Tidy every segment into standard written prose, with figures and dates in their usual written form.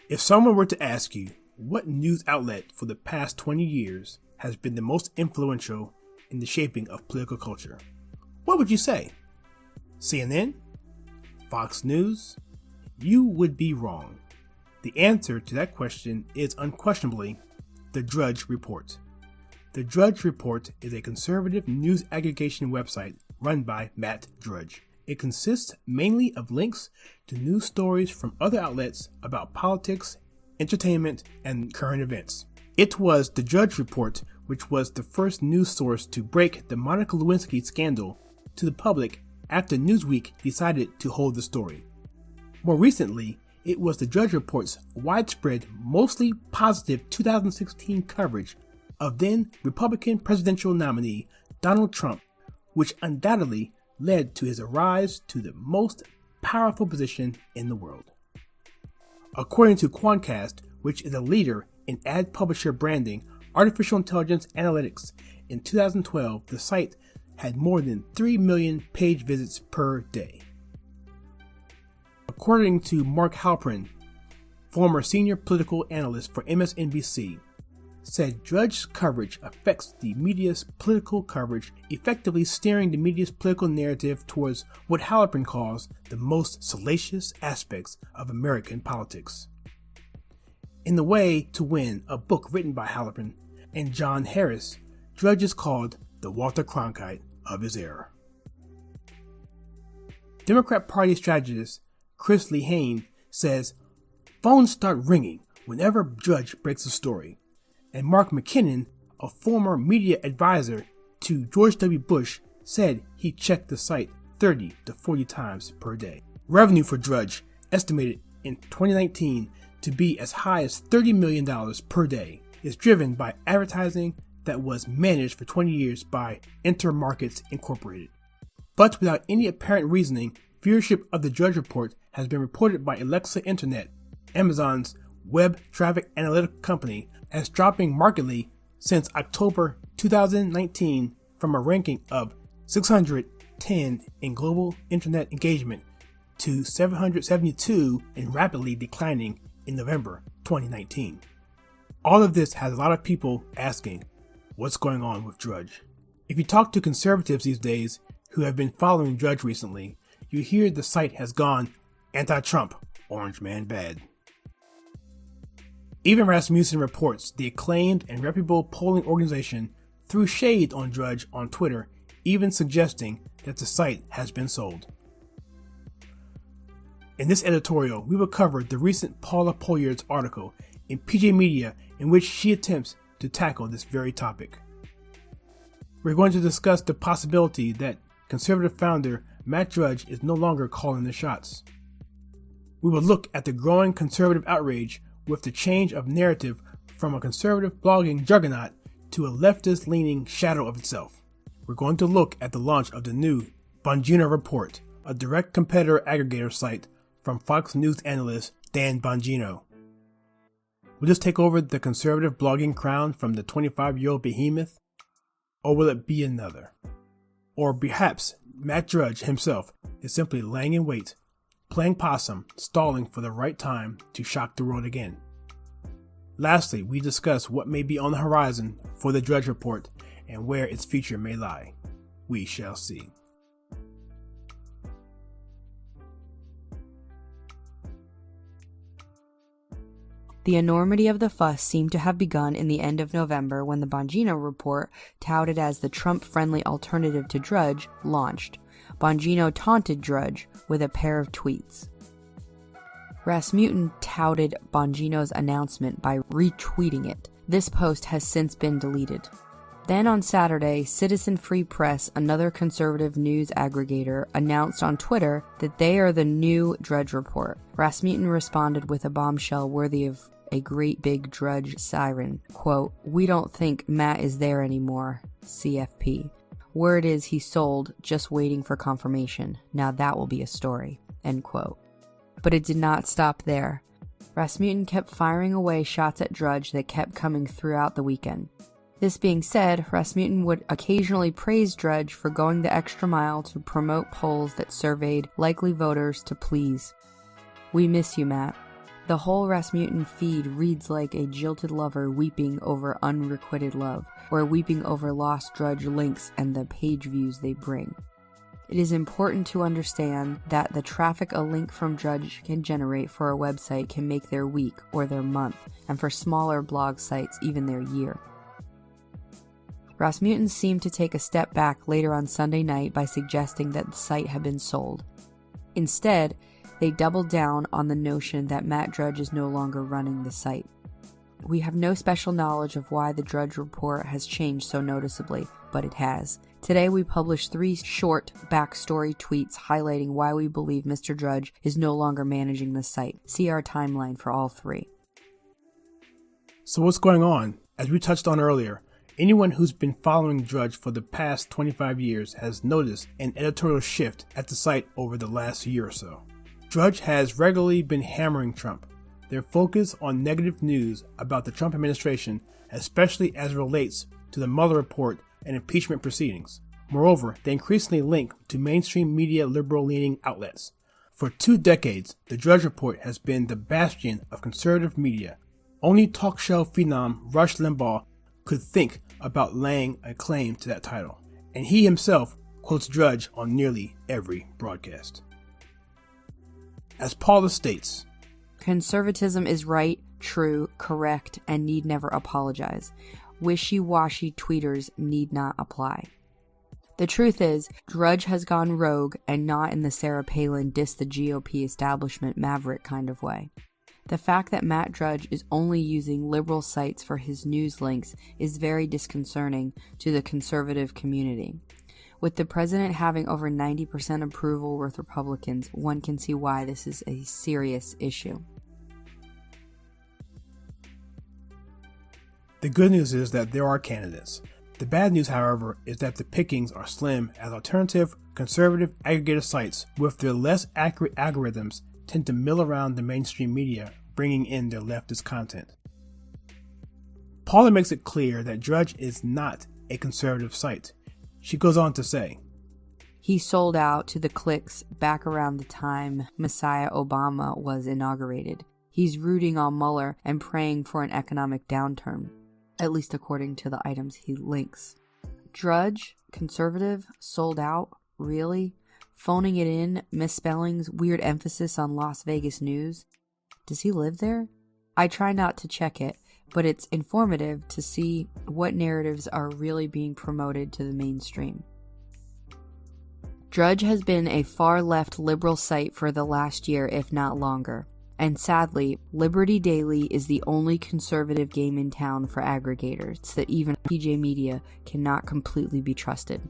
If someone were to ask you what news outlet for the past 20 years has been the most influential in the shaping of political culture, what would you say? CNN? Fox News? You would be wrong. The answer to that question is unquestionably the Drudge Report. The Drudge Report is a conservative news aggregation website run by Matt Drudge. It consists mainly of links to news stories from other outlets about politics, entertainment, and current events. It was the Drudge Report which was the first news source to break the Monica Lewinsky scandal to the public after Newsweek decided to hold the story. More recently, it was the Drudge Report's widespread, mostly positive 2016 coverage of then Republican presidential nominee Donald Trump, which undoubtedly led to his rise to the most powerful position in the world. According to Quantcast, which is a leader in ad publisher branding, artificial intelligence analytics, in 2012 the site had more than 3 million page visits per day. According to Mark Halperin, former senior political analyst for MSNBC, said Drudge's coverage affects the media's political coverage, effectively steering the media's political narrative towards what Halperin calls the most salacious aspects of American politics. In The Way to Win, a book written by Halperin and John Harris, Drudge is called the Walter Cronkite of his era. Democrat Party strategist Chris Lehane says phones start ringing whenever Drudge breaks a story, and Mark McKinnon, a former media advisor to George W. Bush, said he checked the site 30 to 40 times per day. Revenue for Drudge, estimated in 2019 to be as high as $30 million per day, is driven by advertising that was managed for 20 years by Intermarkets Incorporated. But without any apparent reasoning, viewership of the Drudge Report has been reported by Alexa Internet, Amazon's web traffic analytic company, as dropping markedly since October 2019 from a ranking of 610 in global internet engagement to 772 and rapidly declining in November 2019. All of this has a lot of people asking, what's going on with Drudge? If you talk to conservatives these days who have been following Drudge recently, you hear the site has gone anti-Trump, orange man bad. Even Rasmussen Reports, the acclaimed and reputable polling organization, threw shade on Drudge on Twitter, even suggesting that the site has been sold. In this editorial, we will cover the recent Paula Poyard's article in PJ Media in which she attempts to tackle this very topic. We're going to discuss the possibility that conservative founder Matt Drudge is no longer calling the shots. We will look at the growing conservative outrage with the change of narrative from a conservative blogging juggernaut to a leftist-leaning shadow of itself. We're going to look at the launch of the new Bongino Report, a direct competitor aggregator site from Fox News analyst Dan Bongino. Will this take over the conservative blogging crown from the 25-year-old behemoth? Or will it be another? Or perhaps Matt Drudge himself is simply laying in wait, playing possum, stalling for the right time to shock the world again. Lastly, we discuss what may be on the horizon for the Drudge Report and where its future may lie. We shall see. The enormity of the fuss seemed to have begun in the end of November when the Bongino Report, touted as the Trump-friendly alternative to Drudge, launched. Bongino taunted Drudge with a pair of tweets. Rasmussen touted Bongino's announcement by retweeting it. This post has since been deleted. Then on Saturday, Citizen Free Press, another conservative news aggregator, announced on Twitter that they are the new Drudge Report. Rasmussen responded with a bombshell worthy of a great big Drudge siren. Quote, "We don't think Matt is there anymore, CFP. Word is he sold, just waiting for confirmation. Now that will be a story." End quote. But it did not stop there. Rasmussen kept firing away shots at Drudge that kept coming throughout the weekend. This being said, Rasmussen would occasionally praise Drudge for going the extra mile to promote polls that surveyed likely voters to please. "We miss you, Matt. The whole Rasmutin feed reads like a jilted lover weeping over unrequited love, or weeping over lost Drudge links and the page views they bring. It is important to understand that the traffic a link from Drudge can generate for a website can make their week or their month, and for smaller blog sites, even their year. Rasmutin seemed to take a step back later on Sunday night by suggesting that the site had been sold. Instead, they doubled down on the notion that Matt Drudge is no longer running the site. We have no special knowledge of why the Drudge Report has changed so noticeably, but it has. Today we published 3 short backstory tweets highlighting why we believe Mr. Drudge is no longer managing the site. See our timeline for all 3. So what's going on? As we touched on earlier, anyone who's been following Drudge for the past 25 years has noticed an editorial shift at the site over the last year or so. Drudge has regularly been hammering Trump. Their focus on negative news about the Trump administration, especially as it relates to the Mueller report and impeachment proceedings. Moreover, they increasingly link to mainstream media liberal-leaning outlets. For 2 decades, the Drudge Report has been the bastion of conservative media. Only talk show phenom Rush Limbaugh could think about laying a claim to that title, and he himself quotes Drudge on nearly every broadcast. As Paula states, conservatism is right, true, correct, and need never apologize. Wishy-washy tweeters need not apply. The truth is, Drudge has gone rogue, and not in the Sarah Palin diss the GOP establishment maverick kind of way. The fact that Matt Drudge is only using liberal sites for his news links is very disconcerting to the conservative community. With the president having over 90% approval with Republicans, one can see why this is a serious issue. the good news is that there are candidates. The bad news, however, is that the pickings are slim, as alternative, conservative aggregator sites with their less accurate algorithms tend to mill around the mainstream media, bringing in their leftist content. Paula makes it clear that Drudge is not a conservative site. She goes on to say, he sold out to the cliques back around the time Messiah Obama was inaugurated. He's rooting on Mueller and praying for an economic downturn, at least according to the items he links. Drudge, conservative, sold out, really? Phoning it in, misspellings, weird emphasis on Las Vegas news. Does he live there? I try not to check it, but it's informative to see what narratives are really being promoted to the mainstream. Drudge has been a far-left liberal site for the last year, if not longer. And sadly, Liberty Daily is the only conservative game in town for aggregators that even PJ Media cannot completely be trusted.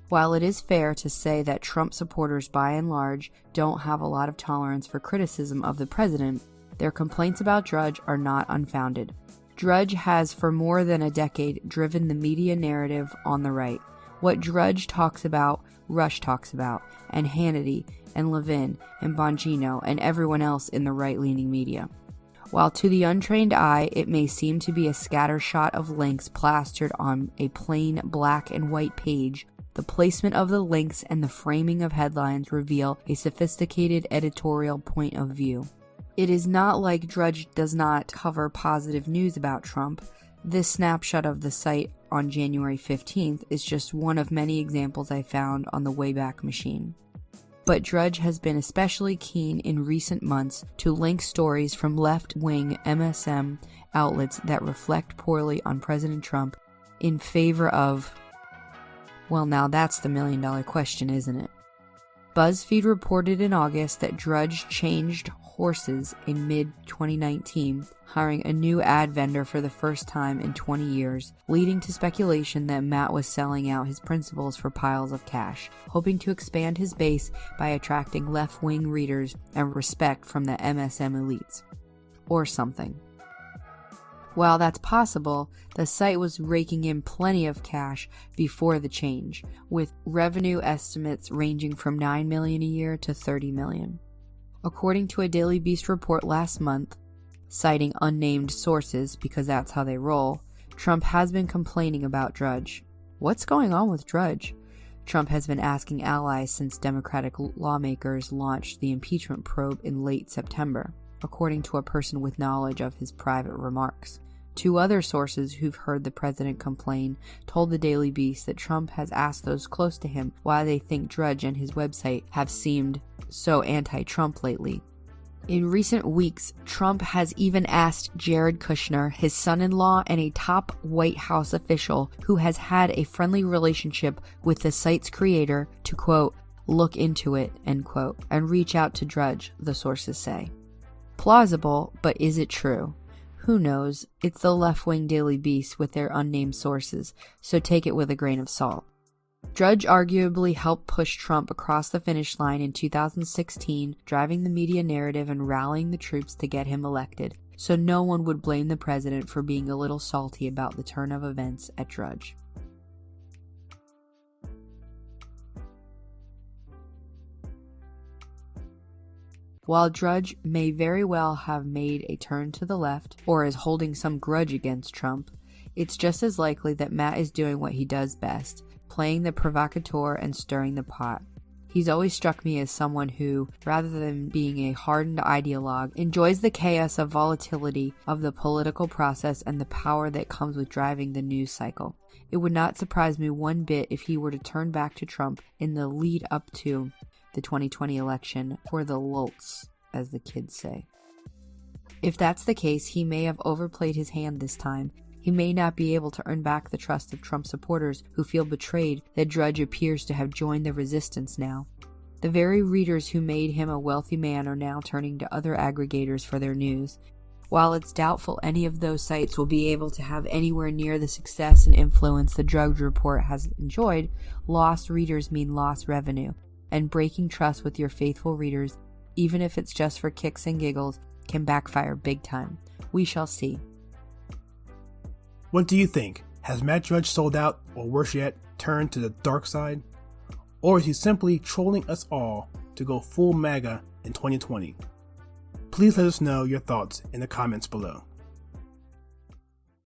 While it is fair to say that Trump supporters by and large don't have a lot of tolerance for criticism of the president, their complaints about Drudge are not unfounded. Drudge has for more than a decade driven the media narrative on the right. What Drudge talks about, Rush talks about, and Hannity, and Levin, and Bongino, and everyone else in the right-leaning media. While to the untrained eye, it may seem to be a scattershot of links plastered on a plain black and white page, the placement of the links and the framing of headlines reveal a sophisticated editorial point of view. It is not like Drudge does not cover positive news about Trump. This snapshot of the site on January 15th is just one of many examples I found on the Wayback Machine. But Drudge has been especially keen in recent months to link stories from left-wing MSM outlets that reflect poorly on President Trump in favor of... Well, now that's the million-dollar question, isn't it? BuzzFeed reported in August that Drudge changed horses in mid-2019, hiring a new ad vendor for the first time in 20 years, leading to speculation that Matt was selling out his principals for piles of cash, hoping to expand his base by attracting left-wing readers and respect from the MSM elites. Or something. While that's possible, the site was raking in plenty of cash before the change, with revenue estimates ranging from $9 million a year to $30 million. According to a Daily Beast report last month, citing unnamed sources because that's how they roll, Trump has been complaining about Drudge. What's going on with Drudge? Trump has been asking allies since Democratic lawmakers launched the impeachment probe in late September. according to a person with knowledge of his private remarks. Two other sources who've heard the president complain told the Daily Beast that Trump has asked those close to him why they think Drudge and his website have seemed so anti-Trump lately. In recent weeks, Trump has even asked Jared Kushner, his son-in-law and a top White House official who has had a friendly relationship with the site's creator, to, quote, look into it, end quote, and reach out to Drudge, the sources say. Plausible, but is it true? Who knows? It's the left-wing Daily Beast with their unnamed sources, so take it with a grain of salt. Drudge arguably helped push Trump across the finish line in 2016, driving the media narrative and rallying the troops to get him elected, so no one would blame the president for being a little salty about the turn of events at Drudge. While Drudge may very well have made a turn to the left, or is holding some grudge against Trump, it's just as likely that Matt is doing what he does best, playing the provocateur and stirring the pot. He's always struck me as someone who, rather than being a hardened ideologue, enjoys the chaos of volatility of the political process and the power that comes with driving the news cycle. It would not surprise me one bit if he were to turn back to Trump in the lead up to the 2020 election for the lulz, as the kids say. If that's the case, he may have overplayed his hand this time. He may not be able to earn back the trust of Trump supporters who feel betrayed that Drudge appears to have joined the resistance now. The very readers who made him a wealthy man are now turning to other aggregators for their news. While it's doubtful any of those sites will be able to have anywhere near the success and influence the Drudge Report has enjoyed, lost readers mean lost revenue, and breaking trust with your faithful readers, even if it's just for kicks and giggles, can backfire big time. We shall see. What do you think? Has Matt Drudge sold out, or worse yet, turned to the dark side? Or is he simply trolling us all to go full MAGA in 2020? Please let us know your thoughts in the comments below.